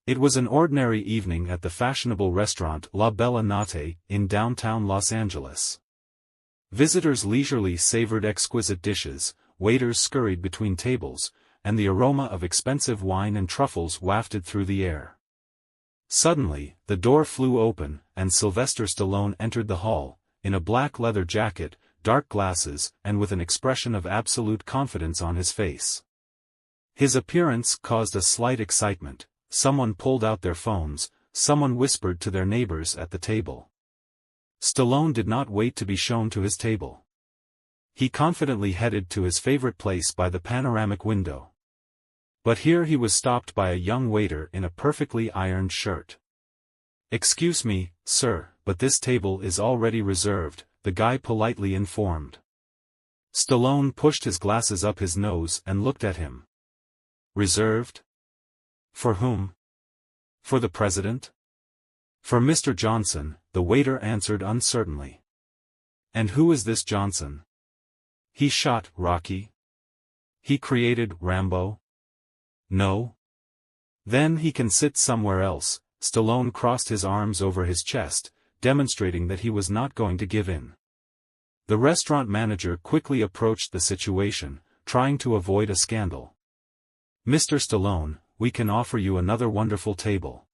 It was an ordinary evening at the fashionable restaurant La Bella Notte in downtown Los Angeles. Visitors leisurely savored exquisite dishes, waiters scurried between tables, and the aroma of expensive wine and truffles wafted through the air. Suddenly, the door flew open, and Sylvester Stallone entered the hall, in a black leather jacket, dark glasses, and with an expression of absolute confidence on his face. His appearance caused a slight excitement. Someone pulled out their phones, someone whispered to their neighbors at the table. Stallone did not wait to be shown to his table. He confidently headed to his favorite place by the panoramic window. But here he was stopped by a young waiter in a perfectly ironed shirt. "Excuse me, sir, but this table is already reserved," the guy politely informed. Stallone pushed his glasses up his nose and looked at him. "Reserved? For whom? For the president?" "For Mr. Johnson," the waiter answered uncertainly. "And who is this Johnson?" "He shot Rocky. He created Rambo." "No? Then he can sit somewhere else." Stallone crossed his arms over his chest, demonstrating that he was not going to give in. The restaurant manager quickly approached the situation, trying to avoid a scandal. "Mr. Stallone, we can offer you another wonderful table."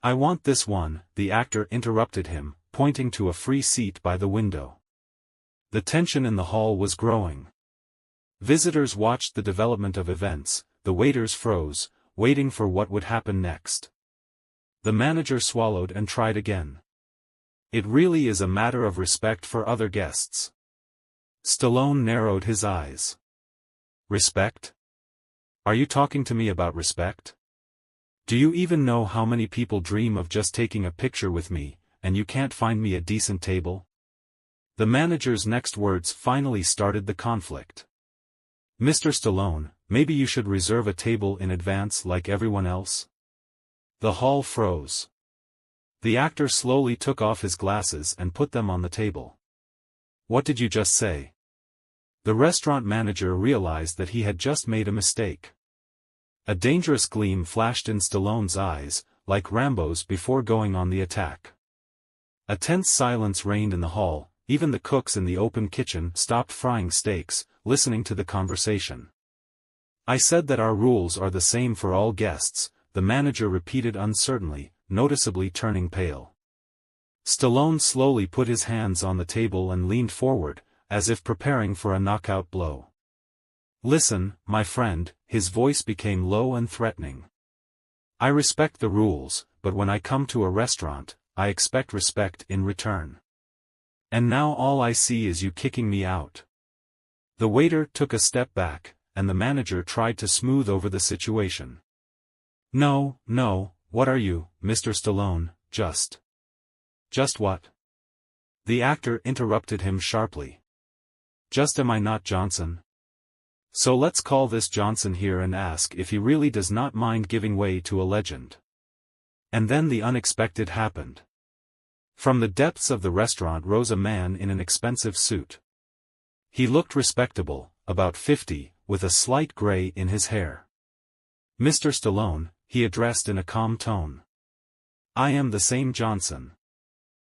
"I want this one," the actor interrupted him, pointing to a free seat by the window. The tension in the hall was growing. Visitors watched the development of events, the waiters froze, waiting for what would happen next. The manager swallowed and tried again. "It really is a matter of respect for other guests." Stallone narrowed his eyes. "Respect? Are you talking to me about respect? Do you even know how many people dream of just taking a picture with me, and you can't find me a decent table?" The manager's next words finally started the conflict. "Mr. Stallone, maybe you should reserve a table in advance like everyone else?" The hall froze. The actor slowly took off his glasses and put them on the table. "What did you just say?" The restaurant manager realized that he had just made a mistake. A dangerous gleam flashed in Stallone's eyes, like Rambo's before going on the attack. A tense silence reigned in the hall. Even the cooks in the open kitchen stopped frying steaks, listening to the conversation. "I said that our rules are the same for all guests," the manager repeated uncertainly, noticeably turning pale. Stallone slowly put his hands on the table and leaned forward, as if preparing for a knockout blow. "Listen, my friend," his voice became low and threatening. "I respect the rules, but when I come to a restaurant, I expect respect in return. And now all I see is you kicking me out." The waiter took a step back, and the manager tried to smooth over the situation. "No, no, what are you, Mr. Stallone, just what?" The actor interrupted him sharply. "Just am I not Johnson? So let's call this Johnson here and ask if he really does not mind giving way to a legend." And then the unexpected happened. From the depths of the restaurant rose a man in an expensive suit. He looked respectable, about 50, with a slight gray in his hair. "Mr. Stallone," he addressed in a calm tone. "I am the same Johnson.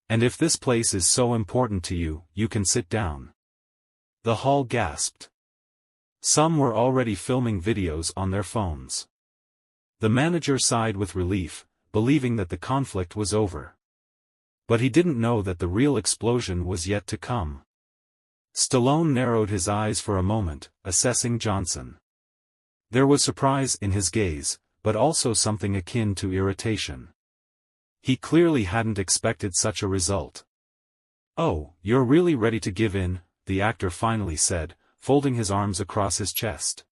And if this place is so important to you, you can sit down." The hall gasped. Some were already filming videos on their phones. The manager sighed with relief, believing that the conflict was over. But he didn't know that the real explosion was yet to come. Stallone narrowed his eyes for a moment, assessing Johnson. There was surprise in his gaze, but also something akin to irritation. He clearly hadn't expected such a result. "Oh, you're really ready to give in," the actor finally said, folding his arms across his chest.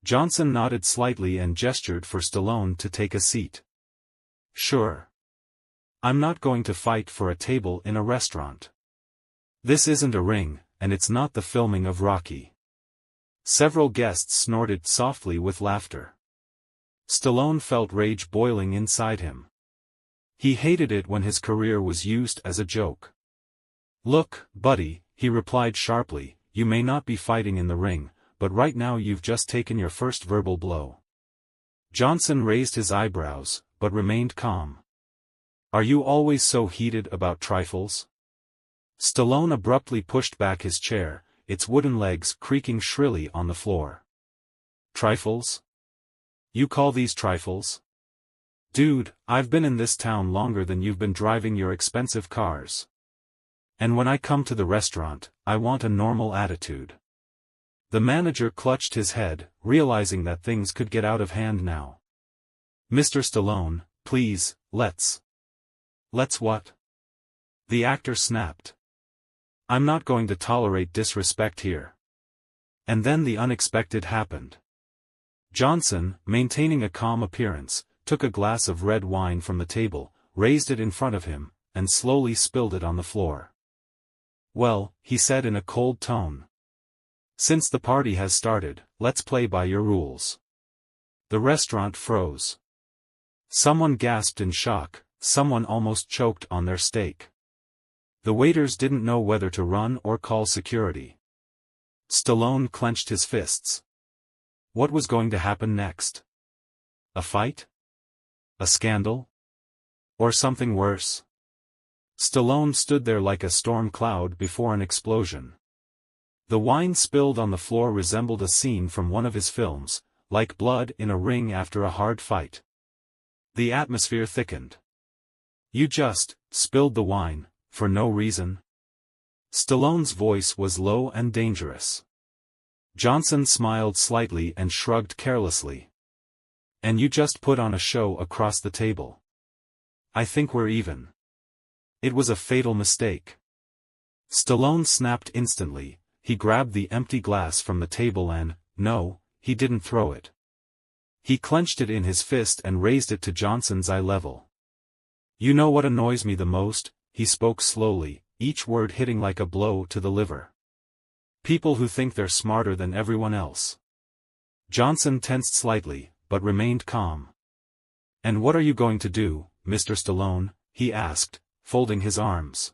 Johnson nodded slightly and gestured for Stallone to take a seat. "Sure. I'm not going to fight for a table in a restaurant. This isn't a ring, and it's not the filming of Rocky." Several guests snorted softly with laughter. Stallone felt rage boiling inside him. He hated it when his career was used as a joke. "Look, buddy," he replied sharply, "you may not be fighting in the ring, but right now you've just taken your first verbal blow." Johnson raised his eyebrows, but remained calm. Are you always so heated about trifles? Stallone abruptly pushed back his chair, its wooden legs creaking shrilly on the floor. Trifles? You call these trifles? Dude, I've been in this town longer than you've been driving your expensive cars. And when I come to the restaurant, I want a normal attitude. The manager clutched his head, realizing that things could get out of hand now. Mr. Stallone, please, let's what? The actor snapped. I'm not going to tolerate disrespect here. And then the unexpected happened. Johnson, maintaining a calm appearance, took a glass of red wine from the table, raised it in front of him, and slowly spilled it on the floor. Well, he said in a cold tone. Since the party has started, let's play by your rules. The restaurant froze. Someone gasped in shock, someone almost choked on their steak. The waiters didn't know whether to run or call security. Stallone clenched his fists. What was going to happen next? A fight? A scandal? Or something worse? Stallone stood there like a storm cloud before an explosion. The wine spilled on the floor resembled a scene from one of his films, like blood in a ring after a hard fight. The atmosphere thickened. You just spilled the wine, for no reason? Stallone's voice was low and dangerous. Johnson smiled slightly and shrugged carelessly. And you just put on a show across the table. I think we're even. It was a fatal mistake. Stallone snapped instantly. He grabbed the empty glass from the table and, no, he didn't throw it. He clenched it in his fist and raised it to Johnson's eye level. You know what annoys me the most? He spoke slowly, each word hitting like a blow to the liver. People who think they're smarter than everyone else. Johnson tensed slightly, but remained calm. And what are you going to do, Mr. Stallone? He asked, folding his arms.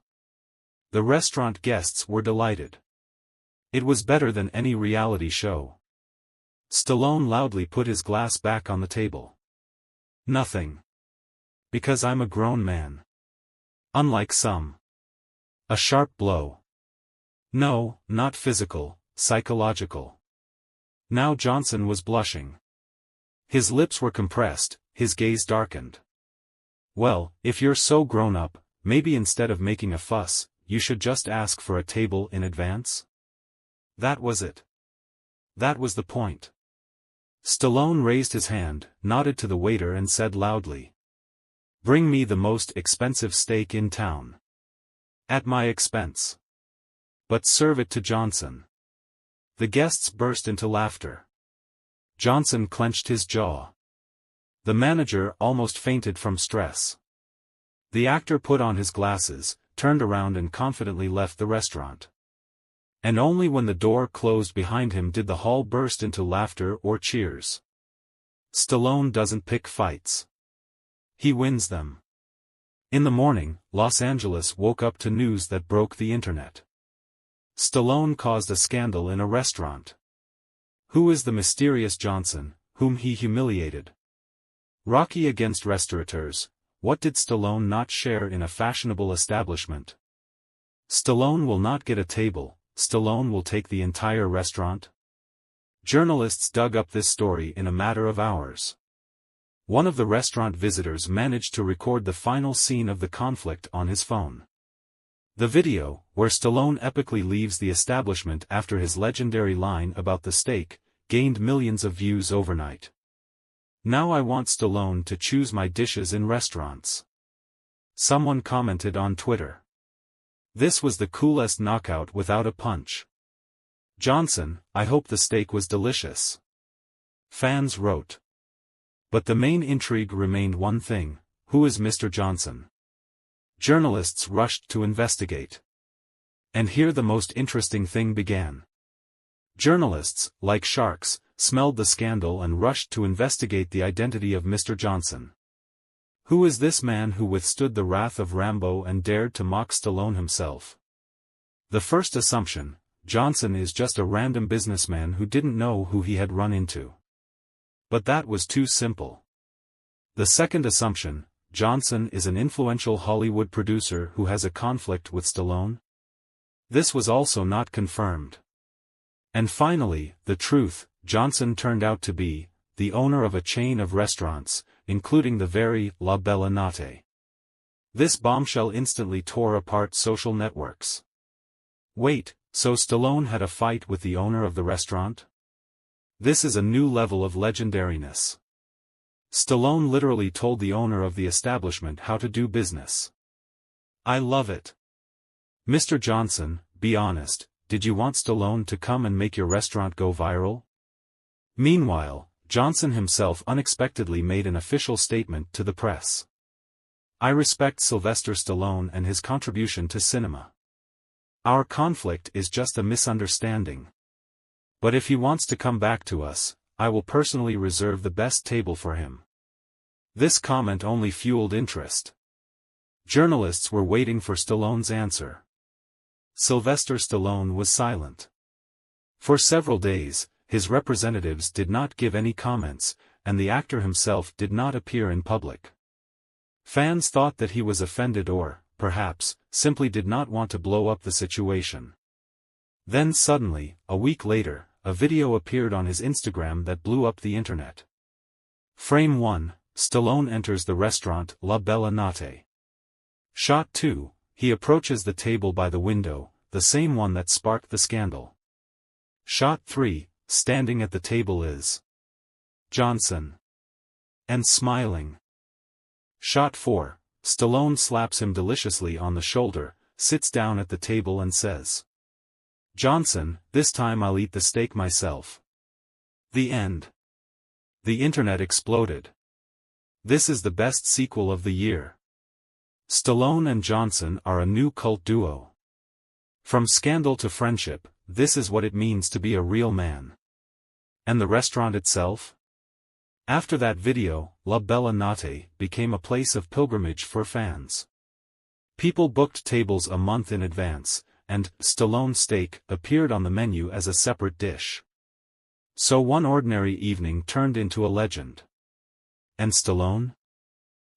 The restaurant guests were delighted. It was better than any reality show. Stallone loudly put his glass back on the table. Nothing. Because I'm a grown man. Unlike some. A sharp blow. No, not physical, psychological. Now Johnson was blushing. His lips were compressed, his gaze darkened. Well, if you're so grown up, maybe instead of making a fuss, you should just ask for a table in advance? That was it. That was the point. Stallone raised his hand, nodded to the waiter and said loudly. Bring me the most expensive steak in town. At my expense. But serve it to Johnson. The guests burst into laughter. Johnson clenched his jaw. The manager almost fainted from stress. The actor put on his glasses, turned around and confidently left the restaurant. And only when the door closed behind him did the hall burst into laughter or cheers. Stallone doesn't pick fights. He wins them. In the morning, Los Angeles woke up to news that broke the internet. Stallone caused a scandal in a restaurant. Who is the mysterious Johnson, whom he humiliated? Rocky against restaurateurs. What did Stallone not share in a fashionable establishment? Stallone will not get a table. Stallone will take the entire restaurant? Journalists dug up this story in a matter of hours. One of the restaurant visitors managed to record the final scene of the conflict on his phone. The video, where Stallone epically leaves the establishment after his legendary line about the steak, gained millions of views overnight. Now I want Stallone to choose my dishes in restaurants. Someone commented on Twitter. This was the coolest knockout without a punch. Johnson, I hope the steak was delicious. Fans wrote. But the main intrigue remained one thing: who is Mr. Johnson? Journalists rushed to investigate. And here the most interesting thing began. Journalists, like sharks, smelled the scandal and rushed to investigate the identity of Mr. Johnson. Who is this man who withstood the wrath of Rambo and dared to mock Stallone himself? The first assumption: Johnson is just a random businessman who didn't know who he had run into. But that was too simple. The second assumption, Johnson is an influential Hollywood producer who has a conflict with Stallone? This was also not confirmed. And finally, the truth, Johnson turned out to be the owner of a chain of restaurants, including the very La Bella Notte. This bombshell instantly tore apart social networks. Wait, so Stallone had a fight with the owner of the restaurant? This is a new level of legendariness. Stallone literally told the owner of the establishment how to do business. I love it. Mr. Johnson, be honest, did you want Stallone to come and make your restaurant go viral? Meanwhile, Johnson himself unexpectedly made an official statement to the press. I respect Sylvester Stallone and his contribution to cinema. Our conflict is just a misunderstanding. But if he wants to come back to us, I will personally reserve the best table for him. This comment only fueled interest. Journalists were waiting for Stallone's answer. Sylvester Stallone was silent. For several days, his representatives did not give any comments, and the actor himself did not appear in public. Fans thought that he was offended or, perhaps, simply did not want to blow up the situation. Then suddenly, a week later, a video appeared on his Instagram that blew up the internet. Frame 1, Stallone enters the restaurant La Bella Notte. Shot 2, he approaches the table by the window, the same one that sparked the scandal. Shot 3, standing at the table is Johnson. And smiling. Shot 4, Stallone slaps him deliciously on the shoulder, sits down at the table and says, Johnson, this time I'll eat the steak myself. The end. The internet exploded. This is the best sequel of the year. Stallone and Johnson are a new cult duo. From scandal to friendship, this is what it means to be a real man. And the restaurant itself? After that video, La Bella Notte became a place of pilgrimage for fans. People booked tables a month in advance, and Stallone steak appeared on the menu as a separate dish. So one ordinary evening turned into a legend. And Stallone?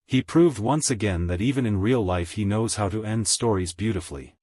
He proved once again that even in real life he knows how to end stories beautifully.